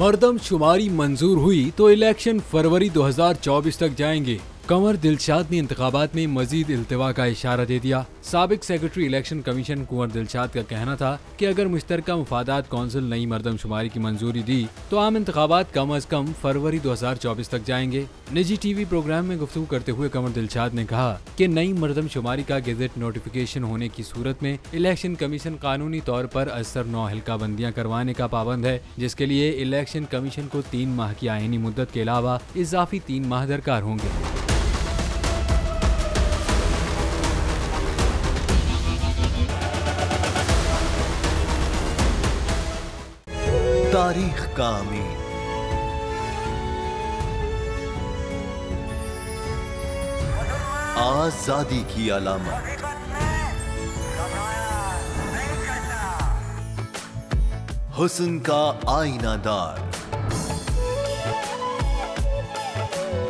मर्दमशुमारी मंजूर हुई तो इलेक्शन फरवरी 2024 तक जाएंगे। कंवर दिलशाद ने इंतखाबात में मजीद इल्तिवा का इशारा दे दिया। साबिक सेक्रेटरी इलेक्शन कमीशन कुंवर दिलशाद का कहना था कि अगर मुश्तरका मुफादात कौंसिल नई मर्दमशुमारी की मंजूरी दी तो आम इंतखाबात कम अज कम फरवरी 2024 तक जाएंगे। निजी टीवी प्रोग्राम में गुफ्तगू करते हुए कंवर दिलशाद ने कहा कि नई मर्दमशुमारी का गेजेट नोटिफिकेशन होने की सूरत में इलेक्शन कमीशन कानूनी तौर पर असर 9 हल्का बंदियाँ करवाने का पाबंद है, जिसके लिए इलेक्शन कमीशन को 3 माह की आईनी मुद्दत के अलावा इजाफी 3 माह दरकार होंगे। तारीख का अमीर आजादी की अलामत, हुस्न का आईनादार,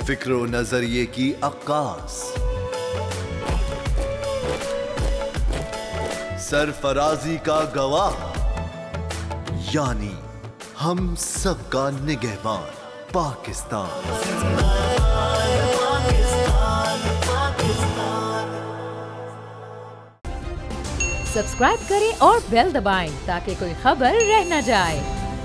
फिक्रो नजरिए की अक्कास, सरफराजी का गवाह, यानी हम सबका निगहबान पाकिस्तान। सब्सक्राइब करें और बेल दबाएं ताकि कोई खबर रह न जाए।